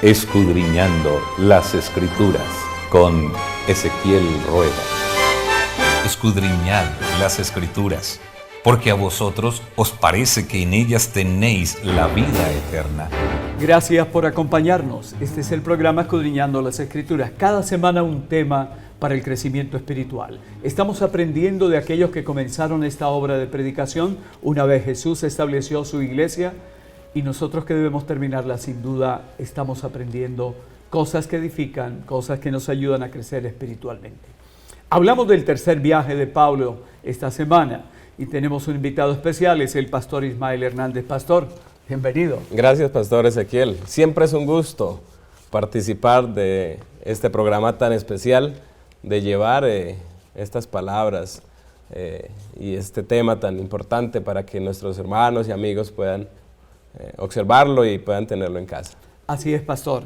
Escudriñando las Escrituras con Ezequiel Rueda. Escudriñad las Escrituras, porque a vosotros os parece que en ellas tenéis la vida eterna. Gracias por acompañarnos. Este es el programa Escudriñando las Escrituras. Cada semana un tema para el crecimiento espiritual. Estamos aprendiendo de aquellos que comenzaron esta obra de predicación una vez Jesús estableció su iglesia, y nosotros que debemos terminarla, sin duda, estamos aprendiendo cosas que edifican, cosas que nos ayudan a crecer espiritualmente. Hablamos del tercer viaje de Pablo esta semana y tenemos un invitado especial, es el pastor Ismael Hernández. Pastor, bienvenido. Gracias, pastor Ezequiel. Siempre es un gusto participar de este programa tan especial, de llevar estas palabras y este tema tan importante para que nuestros hermanos y amigos puedan observarlo y puedan tenerlo en casa. Así es, pastor.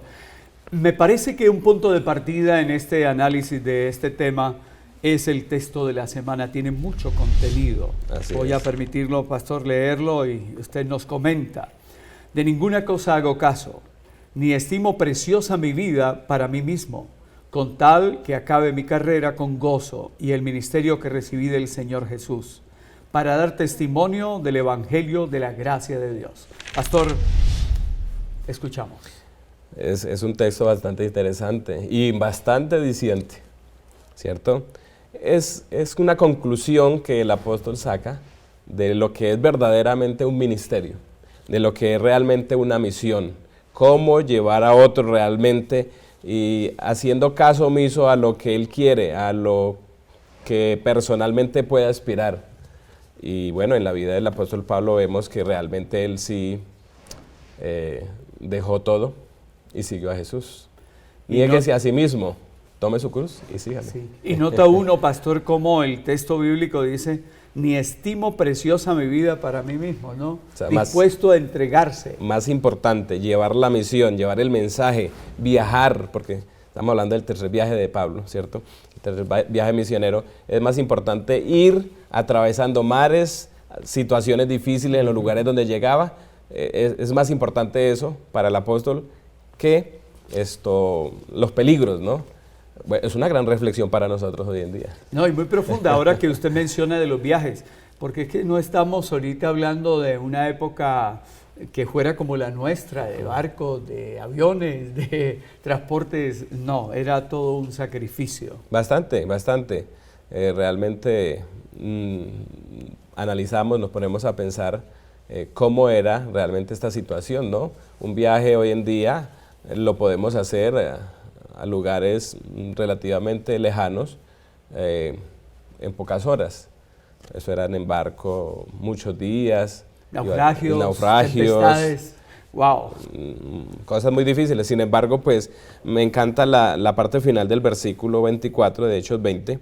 Me parece que un punto de partida en este análisis de este tema es el texto de la semana. Tiene mucho contenido. Voy a permitirlo, pastor, leerlo y usted nos comenta. De ninguna cosa hago caso, ni estimo preciosa mi vida para mí mismo, con tal que acabe mi carrera con gozo y el ministerio que recibí del Señor Jesús, para dar testimonio del Evangelio de la gracia de Dios. Pastor, escuchamos. Es un texto bastante interesante y bastante diciente, ¿cierto? Es una conclusión que el apóstol saca de lo que es verdaderamente un ministerio, de lo que es realmente una misión, cómo llevar a otros realmente y haciendo caso omiso a lo que él quiere, a lo que personalmente puede aspirar. Y bueno, en la vida del apóstol Pablo vemos que realmente él sí dejó todo y siguió a Jesús. Niéguese a sí mismo, tome su cruz y sígame. Sí. Y nota uno, pastor, cómo el texto bíblico dice, ni estimo preciosa mi vida para mí mismo, ¿no? O sea, dispuesto a entregarse. Más importante, llevar la misión, llevar el mensaje, viajar, porque estamos hablando del tercer viaje de Pablo, ¿cierto? El tercer viaje misionero. Es más importante ir atravesando mares, situaciones difíciles en los lugares donde llegaba. Es más importante eso para el apóstol que los peligros, ¿no? Bueno, es una gran reflexión para nosotros hoy en día. No, y muy profunda ahora que usted menciona de los viajes, porque es que no estamos ahorita hablando de una época que fuera como la nuestra, de barcos, de aviones, de transportes. No, era todo un sacrificio. Bastante. Realmente analizamos, nos ponemos a pensar cómo era realmente esta situación, ¿no? Un viaje hoy en día lo podemos hacer a lugares relativamente lejanos en pocas horas. Eso eran en barco muchos días. Naufragios, tempestades. Wow. Cosas muy difíciles. Sin embargo, pues me encanta la parte final del versículo 24 de Hechos 20,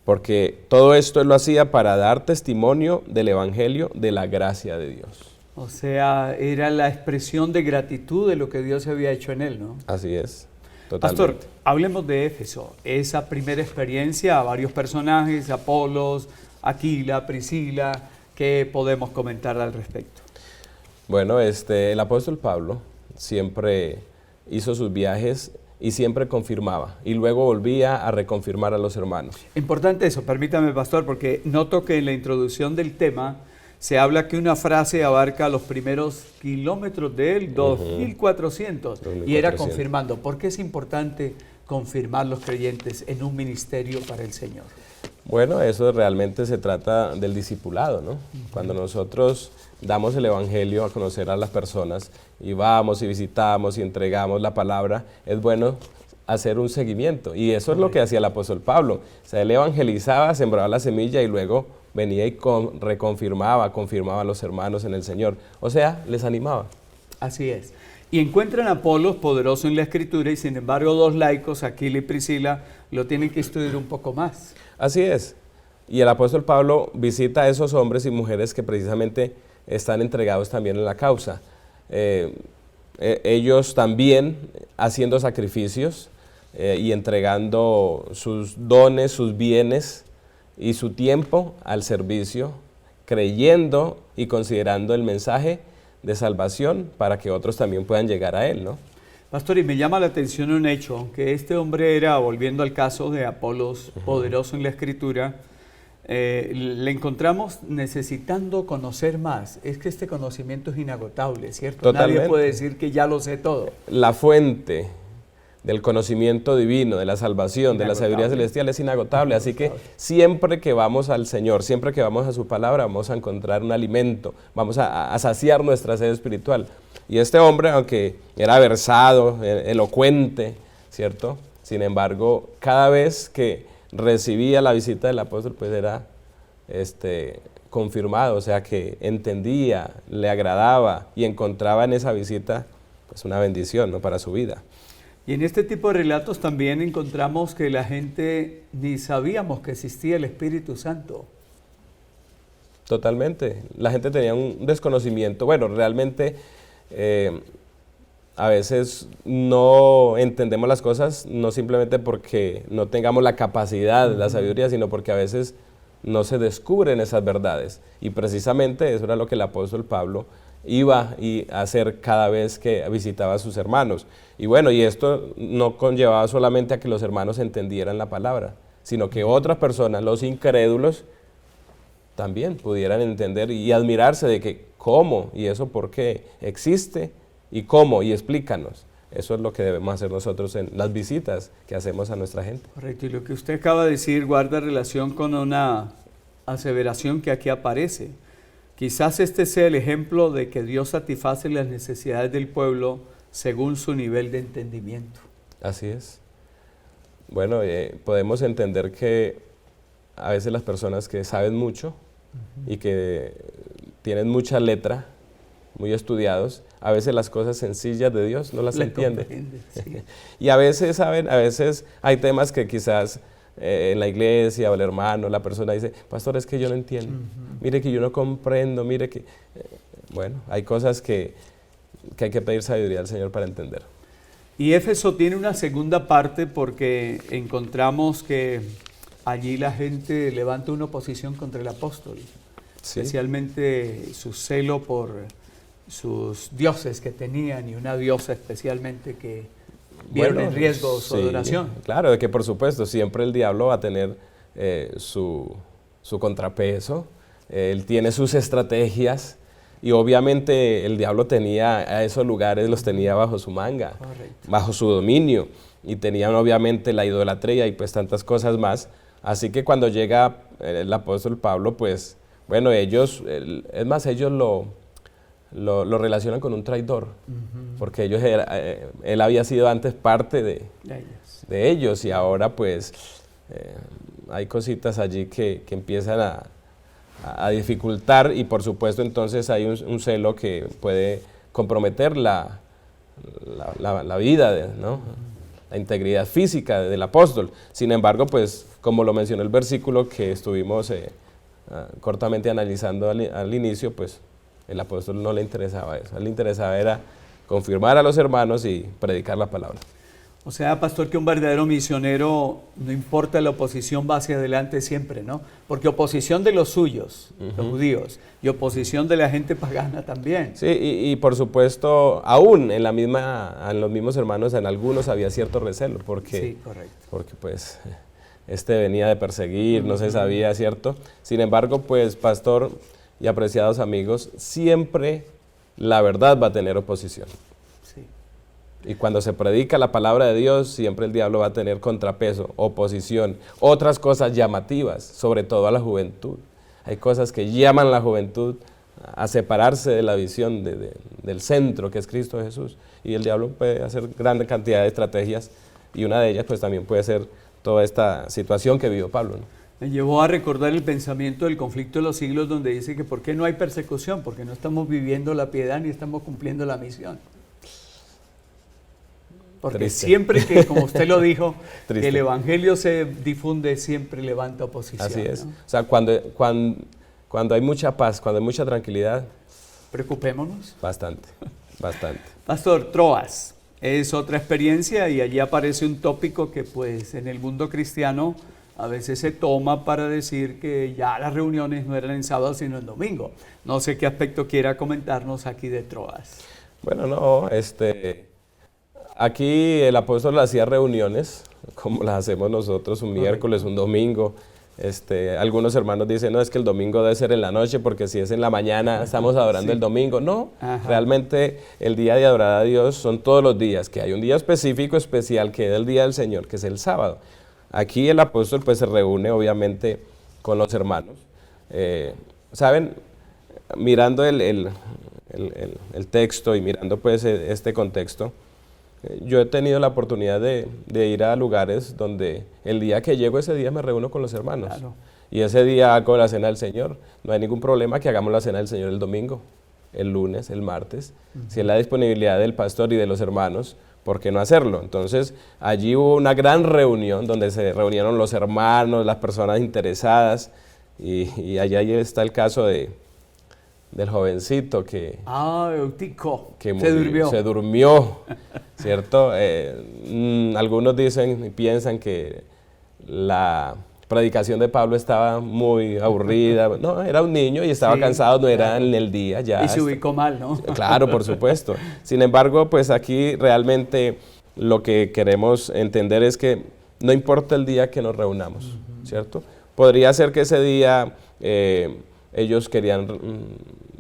porque todo esto él lo hacía para dar testimonio del Evangelio de la gracia de Dios. O sea, era la expresión de gratitud de lo que Dios había hecho en él, ¿no? Así es, totalmente. Pastor, hablemos de Éfeso, esa primera experiencia, varios personajes, Apolos, Aquila, Priscila, ¿qué podemos comentar al respecto? Bueno, el apóstol Pablo siempre hizo sus viajes y siempre confirmaba, y luego volvía a reconfirmar a los hermanos. Importante eso, permítame, pastor, porque noto que en la introducción del tema se habla que una frase abarca los primeros kilómetros de él, 2.400, y era confirmando. ¿Por qué es importante confirmar los creyentes en un ministerio para el Señor? Bueno, eso realmente se trata del discipulado, ¿no? Cuando nosotros damos el Evangelio a conocer a las personas y vamos y visitamos y entregamos la palabra, es bueno hacer un seguimiento. Y eso es lo que hacía el apóstol Pablo. O sea, él evangelizaba, sembraba la semilla y luego venía y confirmaba a los hermanos en el Señor. O sea, les animaba. Así es. Y encuentran a Apolos poderoso en la Escritura y sin embargo dos laicos, Aquila y Priscila, lo tienen que estudiar un poco más. Así es. Y el apóstol Pablo visita a esos hombres y mujeres que precisamente están entregados también en la causa. Ellos también haciendo sacrificios y entregando sus dones, sus bienes y su tiempo al servicio, creyendo y considerando el mensaje de salvación para que otros también puedan llegar a Él, ¿no? Pastor, y me llama la atención un hecho, que este hombre era, volviendo al caso de Apolos, poderoso en la Escritura, le encontramos necesitando conocer más. Es que este conocimiento es inagotable, ¿cierto? Totalmente. Nadie puede decir que ya lo sé todo. La fuente del conocimiento divino, de la salvación, de la sabiduría celestial es inagotable. Así que siempre que vamos al Señor, siempre que vamos a su palabra, vamos a encontrar un alimento, vamos a saciar nuestra sed espiritual. Y este hombre, aunque era versado, elocuente, ¿cierto? Sin embargo, cada vez que recibía la visita del apóstol, pues era confirmado, o sea que entendía, le agradaba y encontraba en esa visita pues una bendición, ¿no?, para su vida. Y en este tipo de relatos también encontramos que la gente ni sabíamos que existía el Espíritu Santo. Totalmente. La gente tenía un desconocimiento. Bueno, realmente a veces no entendemos las cosas, no simplemente porque no tengamos la capacidad, la sabiduría, sino porque a veces no se descubren esas verdades. Y precisamente eso era lo que el apóstol Pablo iba a hacer cada vez que visitaba a sus hermanos. Y bueno, y esto no conllevaba solamente a que los hermanos entendieran la palabra, sino que otras personas, los incrédulos, también pudieran entender y admirarse de que cómo y eso por qué existe y cómo y explícanos. Eso es lo que debemos hacer nosotros en las visitas que hacemos a nuestra gente. Correcto, y lo que usted acaba de decir guarda relación con una aseveración que aquí aparece. Quizás este sea el ejemplo de que Dios satisface las necesidades del pueblo según su nivel de entendimiento. Así es. Bueno, podemos entender que a veces las personas que saben mucho y que tienen mucha letra, muy estudiados, a veces las cosas sencillas de Dios no las entienden. Sí. Y a veces, ¿saben? A veces hay temas que quizás en la iglesia o el hermano, la persona dice, pastor, es que yo no entiendo, mire que yo no comprendo, mire que... bueno, hay cosas que hay que pedir sabiduría al Señor para entender. Y Éfeso tiene una segunda parte porque encontramos que allí la gente levanta una oposición contra el apóstol, especialmente su celo por sus dioses que tenían y una diosa especialmente que vieron en riesgo su adoración. Claro, de que por supuesto siempre el diablo va a tener su contrapeso, él tiene sus estrategias y obviamente el diablo tenía a esos lugares, los tenía bajo su manga, bajo su dominio y tenían obviamente la idolatría y pues tantas cosas más. Así que cuando llega el apóstol Pablo, pues bueno, ellos, es más, ellos lo relacionan con un traidor, porque él había sido antes parte de ellos y ahora pues hay cositas allí que empiezan a dificultar y por supuesto entonces hay un celo que puede comprometer la vida, ¿no?, la integridad física del apóstol. Sin embargo, pues como lo mencionó el versículo que estuvimos cortamente analizando al inicio, pues el apóstol no le interesaba eso, a él le interesaba era confirmar a los hermanos y predicar la palabra. O sea, pastor, que un verdadero misionero, no importa la oposición, va hacia adelante siempre, ¿no? Porque oposición de los suyos, los judíos, y oposición de la gente pagana también. Sí, y por supuesto, aún en los mismos hermanos, en algunos había cierto recelo, porque pues venía de perseguir, no se sabía, ¿cierto? Sin embargo, pues, pastor y apreciados amigos, siempre la verdad va a tener oposición. Y cuando se predica la palabra de Dios, siempre el diablo va a tener contrapeso, oposición, otras cosas llamativas, sobre todo a la juventud. Hay cosas que llaman a la juventud a separarse de la visión del centro que es Cristo Jesús. Y el diablo puede hacer gran cantidad de estrategias y una de ellas pues también puede ser toda esta situación que vivió Pablo, ¿no? Me llevó a recordar el pensamiento del conflicto de los siglos donde dice que ¿por qué no hay persecución? Porque no estamos viviendo la piedad ni estamos cumpliendo la misión. Porque triste. Siempre que, como usted lo dijo, que el evangelio se difunde, siempre levanta oposición. Así es. ¿No? O sea, cuando hay mucha paz, cuando hay mucha tranquilidad. Preocupémonos. Bastante. Pastor, Troas es otra experiencia y allí aparece un tópico que pues en el mundo cristiano a veces se toma para decir que ya las reuniones no eran en sábado sino en domingo. No sé qué aspecto quiera comentarnos aquí de Troas. Bueno, no, Aquí el apóstol hacía reuniones, como las hacemos nosotros, un miércoles, un domingo. Algunos hermanos dicen, no, es que el domingo debe ser en la noche, porque si es en la mañana estamos adorando el domingo. No, realmente el día de adorar a Dios son todos los días, que hay un día específico, especial, que es el día del Señor, que es el sábado. Aquí el apóstol pues se reúne obviamente con los hermanos. ¿Saben? Mirando el texto y mirando pues este contexto, yo he tenido la oportunidad de ir a lugares donde el día que llego, ese día me reúno con los hermanos. Claro. Y ese día hago la cena del Señor. No hay ningún problema que hagamos la cena del Señor el domingo, el lunes, el martes. Si es la disponibilidad del pastor y de los hermanos, ¿por qué no hacerlo? Entonces, allí hubo una gran reunión donde se reunieron los hermanos, las personas interesadas. Y allá está el caso del jovencito que Eutico, se durmió, ¿cierto? Algunos dicen y piensan que la predicación de Pablo estaba muy aburrida. No, era un niño y estaba cansado, no era en el día. Ya y se ubicó mal, ¿no? Claro, por supuesto. Sin embargo, pues aquí realmente lo que queremos entender es que no importa el día que nos reunamos, ¿cierto? Podría ser que ese día ellos querían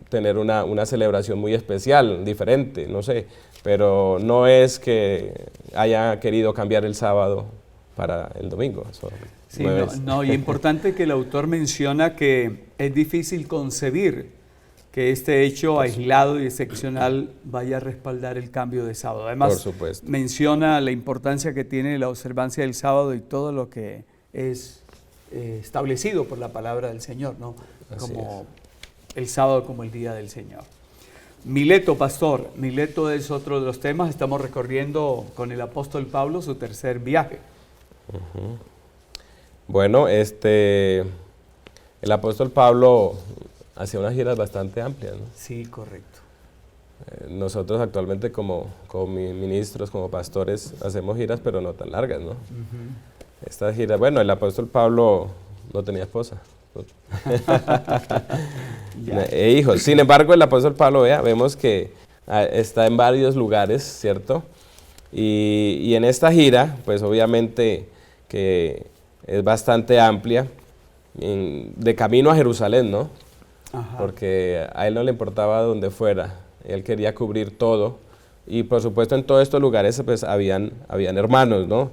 tener una celebración muy especial, diferente, no sé, pero no es que haya querido cambiar el sábado para el domingo. Eso sí, no, y es importante que el autor menciona que es difícil concebir que este hecho aislado y excepcional vaya a respaldar el cambio de sábado. Además, menciona la importancia que tiene la observancia del sábado y todo lo que es establecido por la palabra del Señor, ¿no? Como el sábado como el día del Señor. Mileto, pastor. Mileto es otro de los temas. Estamos recorriendo con el apóstol Pablo su tercer viaje. Bueno, el apóstol Pablo hacía unas giras bastante amplias, ¿no? Sí, correcto. Nosotros actualmente como ministros, como pastores, hacemos giras, pero no tan largas, ¿no? Estas giras, bueno, el apóstol Pablo no tenía esposa. Hijos. Sin embargo, el apóstol Pablo, vemos que está en varios lugares, ¿cierto? Y en esta gira, pues obviamente que es bastante amplia, de camino a Jerusalén, ¿no? Porque a él no le importaba dónde fuera, él quería cubrir todo. Y por supuesto en todos estos lugares pues habían hermanos, ¿no?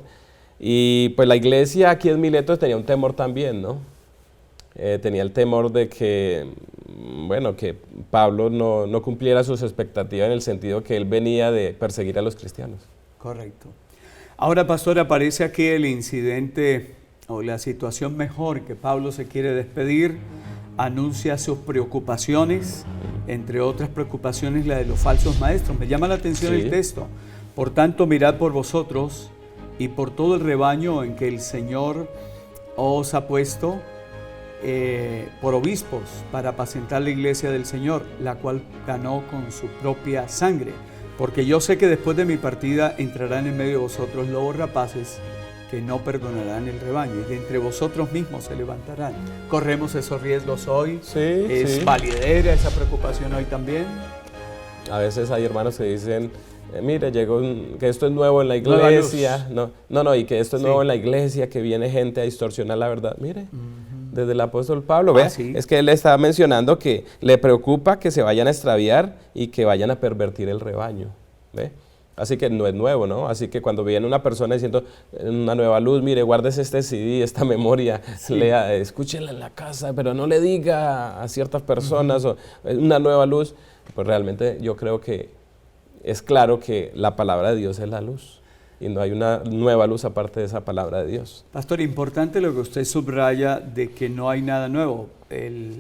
Y pues la iglesia aquí en Mileto tenía un temor también, ¿no? Tenía el temor de que, bueno, que Pablo no cumpliera sus expectativas en el sentido que él venía de perseguir a los cristianos. Correcto. Ahora, pastor, aparece aquí el incidente o la situación mejor, que Pablo se quiere despedir, anuncia sus preocupaciones, entre otras preocupaciones la de los falsos maestros. Me llama la atención el texto. Por tanto, mirad por vosotros y por todo el rebaño en que el Señor os ha puesto por obispos para apacentar la iglesia del Señor, la cual ganó con su propia sangre. Porque yo sé que después de mi partida entrarán en medio de vosotros lobos rapaces que no perdonarán el rebaño, y de entre vosotros mismos se levantarán. ¿Corremos esos riesgos hoy? ¿Es validera esa preocupación hoy también? A veces hay hermanos que dicen, mire, que esto es nuevo en la iglesia, y que esto es nuevo en la iglesia, que viene gente a distorsionar la verdad. Mire, desde el apóstol Pablo, es que él estaba mencionando que le preocupa que se vayan a extraviar y que vayan a pervertir el rebaño, ¿ve? Así que no es nuevo, ¿no? Así que cuando viene una persona diciendo una nueva luz, mire, guárdese este CD, esta memoria, lea, escúchela en la casa, pero no le diga a ciertas personas, o una nueva luz, pues realmente yo creo que es claro que la palabra de Dios es la luz y no hay una nueva luz aparte de esa palabra de Dios. Pastor, importante lo que usted subraya de que no hay nada nuevo.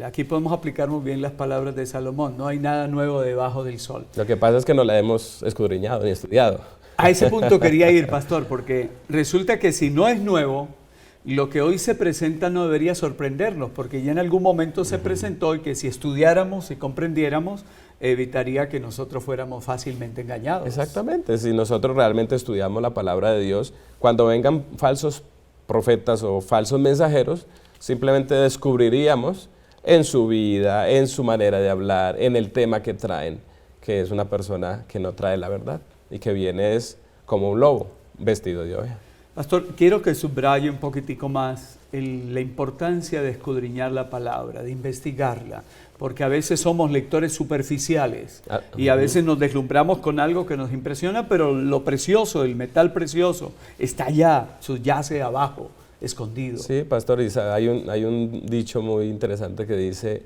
Aquí podemos aplicar muy bien las palabras de Salomón, no hay nada nuevo debajo del sol. Lo que pasa es que no la hemos escudriñado ni estudiado. A ese punto quería ir, pastor, porque resulta que si no es nuevo, lo que hoy se presenta no debería sorprendernos, porque ya en algún momento se presentó y que si estudiáramos y comprendiéramos, evitaría que nosotros fuéramos fácilmente engañados. Exactamente, si nosotros realmente estudiamos la palabra de Dios, cuando vengan falsos profetas o falsos mensajeros, simplemente descubriríamos en su vida, en su manera de hablar, en el tema que traen, que es una persona que no trae la verdad y que viene como un lobo vestido de oveja. Pastor, quiero que subraye un poquitico más la importancia de escudriñar la palabra, de investigarla, porque a veces somos lectores superficiales y a veces nos deslumbramos con algo que nos impresiona, pero lo precioso, el metal precioso, está allá, yace abajo, escondido. Sí, Pastor, hay un dicho muy interesante que dice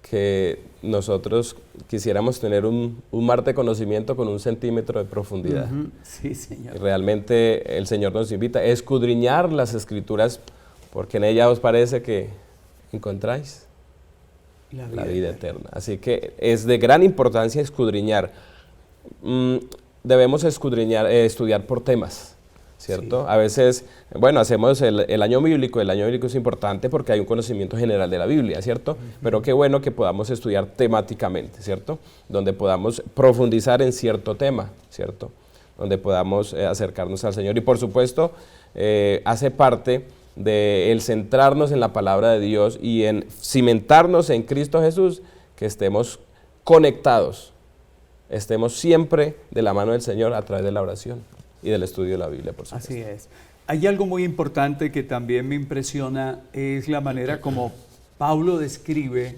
que nosotros quisiéramos tener un mar de conocimiento con 1 centímetro de profundidad. Sí, Señor. Y realmente el Señor nos invita a escudriñar las Escrituras, porque en ellas os parece que encontráis la vida eterna. Así que es de gran importancia escudriñar. Debemos estudiar por temas, ¿cierto? Sí. A veces, bueno, hacemos el año bíblico. El año bíblico es importante porque hay un conocimiento general de la Biblia, ¿cierto? Pero qué bueno que podamos estudiar temáticamente, ¿cierto? Donde podamos profundizar en cierto tema, ¿cierto? Donde podamos acercarnos al Señor. Y por supuesto, hace parte de el centrarnos en la palabra de Dios y en cimentarnos en Cristo Jesús, que estemos conectados, estemos siempre de la mano del Señor a través de la oración y del estudio de la Biblia, por supuesto. Así es. Hay algo muy importante que también me impresiona, es la manera como Pablo describe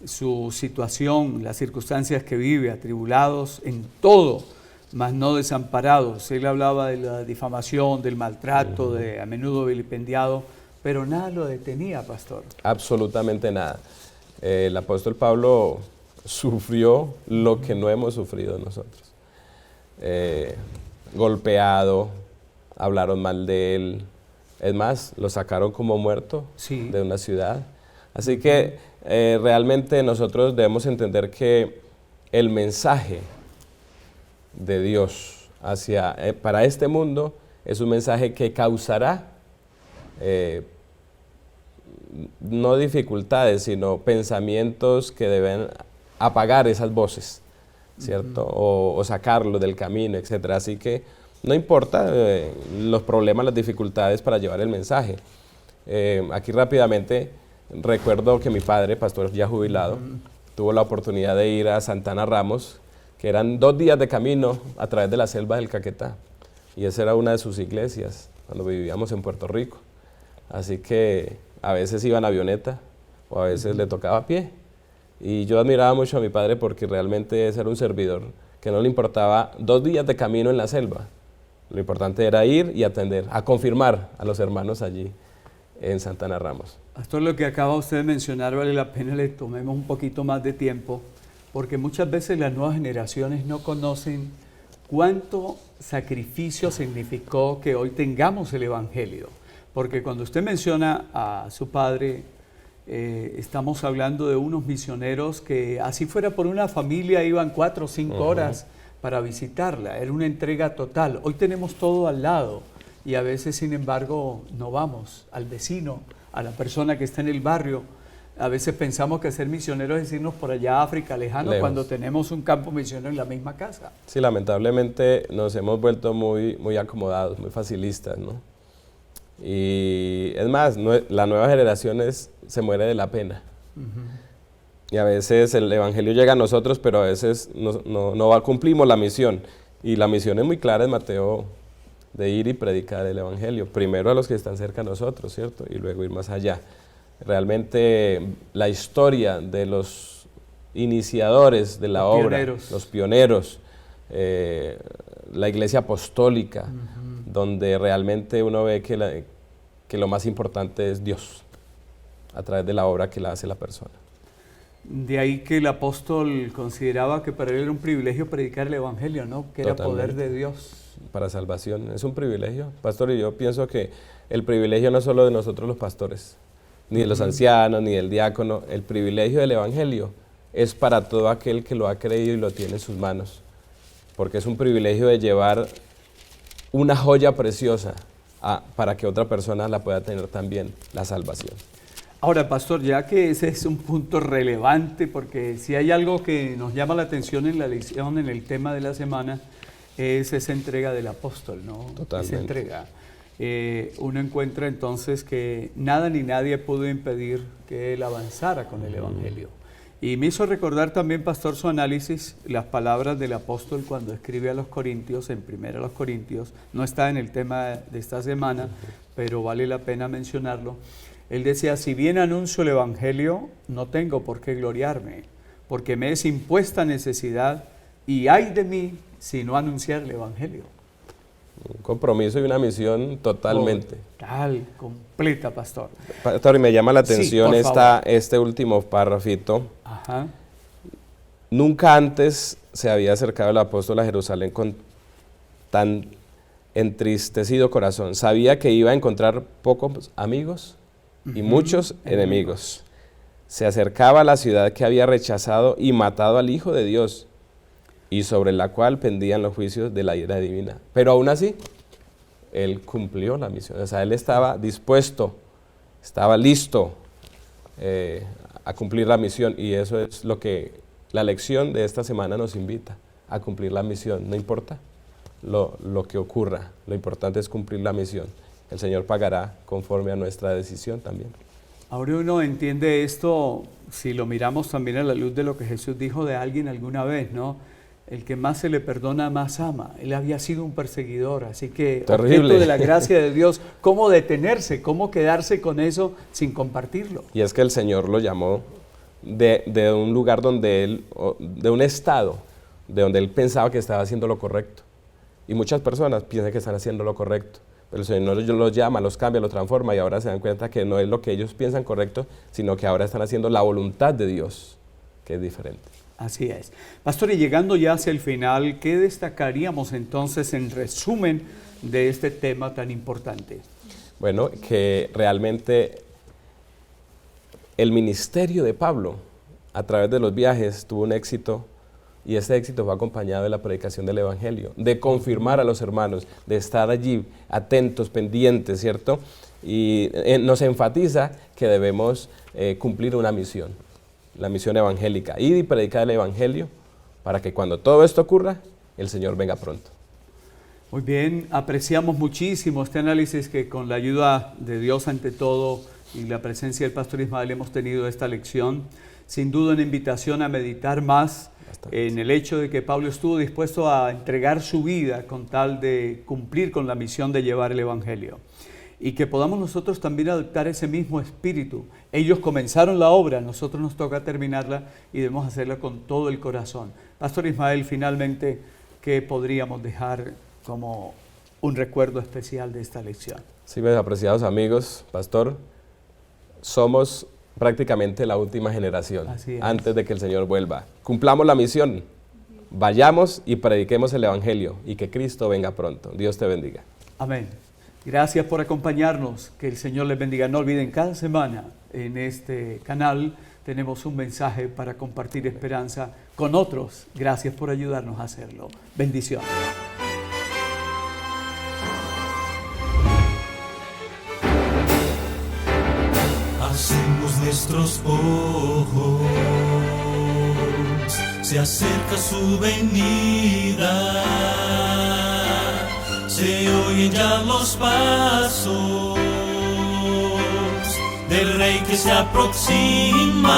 su situación, las circunstancias que vive, atribulados en todo, mas no desamparados. Él hablaba de la difamación, del maltrato, de a menudo vilipendiado, pero nada lo detenía, pastor. Absolutamente nada. El apóstol Pablo sufrió lo que no hemos sufrido nosotros. Golpeado, hablaron mal de él, es más, lo sacaron como muerto de una ciudad. Así que realmente nosotros debemos entender que el mensaje de Dios para este mundo es un mensaje que causará no dificultades, sino pensamientos que deben apagar esas voces, ¿cierto? O sacarlo del camino, etc. Así que no importa los problemas, las dificultades para llevar el mensaje. Aquí rápidamente recuerdo que mi padre, pastor ya jubilado, tuvo la oportunidad de ir a Santana Ramos, que eran 2 días de camino a través de la selva del Caquetá. Y esa era una de sus iglesias, cuando vivíamos en Puerto Rico. Así que a veces iba en avioneta, o a veces le tocaba a pie. Y yo admiraba mucho a mi padre porque realmente ese era un servidor que no le importaba 2 días de camino en la selva. Lo importante era ir y atender, a confirmar a los hermanos allí en Santana Ramos. Pastor, lo que acaba usted de mencionar vale la pena le tomemos un poquito más de tiempo, porque muchas veces las nuevas generaciones no conocen cuánto sacrificio significó que hoy tengamos el Evangelio. Porque cuando usted menciona a su padre, estamos hablando de unos misioneros que así fuera por una familia iban 4 o 5 horas para visitarla. Era una entrega total. Hoy tenemos todo al lado y a veces, sin embargo, no vamos al vecino, a la persona que está en el barrio. A veces pensamos que ser misioneros es irnos por allá a África lejano cuando tenemos un campo misionero en la misma casa. Sí, lamentablemente nos hemos vuelto muy acomodados, muy facilistas, ¿no? Y es más, la nueva generación se muere de la pena. Y a veces el Evangelio llega a nosotros, pero a veces no cumplimos la misión. Y la misión es muy clara en Mateo, de ir y predicar el Evangelio. Primero a los que están cerca de nosotros, ¿cierto? Y luego ir más allá. Realmente la historia de los iniciadores de la obra, los pioneros, la iglesia apostólica, donde realmente uno ve que lo más importante es Dios, a través de la obra que la hace la persona. De ahí que el apóstol consideraba que para él era un privilegio predicar el Evangelio, ¿no? Que era poder de Dios. Para salvación, es un privilegio. Pastor, y yo pienso que el privilegio no es solo de nosotros los pastores, ni de los ancianos, ni del diácono. El privilegio del Evangelio es para todo aquel que lo ha creído y lo tiene en sus manos, porque es un privilegio de llevar una joya preciosa para que otra persona la pueda tener también, la salvación. Ahora, pastor, ya que ese es un punto relevante, porque si hay algo que nos llama la atención en la lección, en el tema de la semana, es esa entrega del apóstol, ¿no? Totalmente. Esa entrega. Uno encuentra entonces que nada ni nadie pudo impedir que él avanzara con el Evangelio. Y me hizo recordar también, pastor, su análisis, las palabras del apóstol cuando escribe a los Corintios, en 1 Corintios, no está en el tema de esta semana, pero vale la pena mencionarlo. Él decía, si bien anuncio el Evangelio, no tengo por qué gloriarme, porque me es impuesta necesidad, y ay de mí si no anunciar el Evangelio. Un compromiso y una misión totalmente. Total, completa, pastor. Pastor, y me llama la atención Sí, este último párrafito. Ajá. Nunca antes se había acercado el apóstol a Jerusalén con tan entristecido corazón. Sabía que iba a encontrar pocos amigos y muchos enemigos. Se acercaba a la ciudad que había rechazado y matado al Hijo de Dios, y sobre la cual pendían los juicios de la ira divina. Pero aún así, él cumplió la misión. O sea, él estaba dispuesto, estaba listo a cumplir la misión, y eso es lo que la lección de esta semana nos invita, a cumplir la misión. No importa lo que ocurra, lo importante es cumplir la misión. El Señor pagará conforme a nuestra decisión también. Ahora uno entiende esto, si lo miramos también a la luz de lo que Jesús dijo de alguien alguna vez, ¿no? El que más se le perdona, más ama. Él había sido un perseguidor, así que terrible. Objeto de la gracia de Dios, ¿cómo detenerse? ¿Cómo quedarse con eso sin compartirlo? Y es que el Señor lo llamó de un lugar donde él, de un estado, de donde él pensaba que estaba haciendo lo correcto. Y muchas personas piensan que están haciendo lo correcto, pero el Señor los llama, los cambia, los transforma, y ahora se dan cuenta que no es lo que ellos piensan correcto, sino que ahora están haciendo la voluntad de Dios, que es diferente. Así es. Pastor, y llegando ya hacia el final, ¿qué destacaríamos entonces en resumen de este tema tan importante? Bueno, que realmente el ministerio de Pablo, a través de los viajes, tuvo un éxito, y ese éxito fue acompañado de la predicación del Evangelio, de confirmar a los hermanos, de estar allí atentos, pendientes, ¿cierto? Y nos enfatiza que debemos cumplir una misión, la misión evangélica, ir y predicar el Evangelio para que cuando todo esto ocurra, el Señor venga pronto. Muy bien, apreciamos muchísimo este análisis que con la ayuda de Dios ante todo y la presencia del pastor Ismael hemos tenido esta lección. Sin duda una invitación a meditar más en el hecho de que Pablo estuvo dispuesto a entregar su vida con tal de cumplir con la misión de llevar el Evangelio. Y que podamos nosotros también adoptar ese mismo espíritu. Ellos comenzaron la obra, nosotros nos toca terminarla y debemos hacerla con todo el corazón. Pastor Ismael, finalmente, ¿qué podríamos dejar como un recuerdo especial de esta lección? Sí, mis apreciados amigos, pastor, somos prácticamente la última generación antes de que el Señor vuelva. Cumplamos la misión, vayamos y prediquemos el Evangelio y que Cristo venga pronto. Dios te bendiga. Amén. Gracias por acompañarnos, que el Señor les bendiga. No olviden, cada semana en este canal tenemos un mensaje para compartir esperanza con otros. Gracias por ayudarnos a hacerlo. Bendiciones. Hacemos nuestros ojos, se acerca su venida. Se oyen ya los pasos del Rey que se aproxima.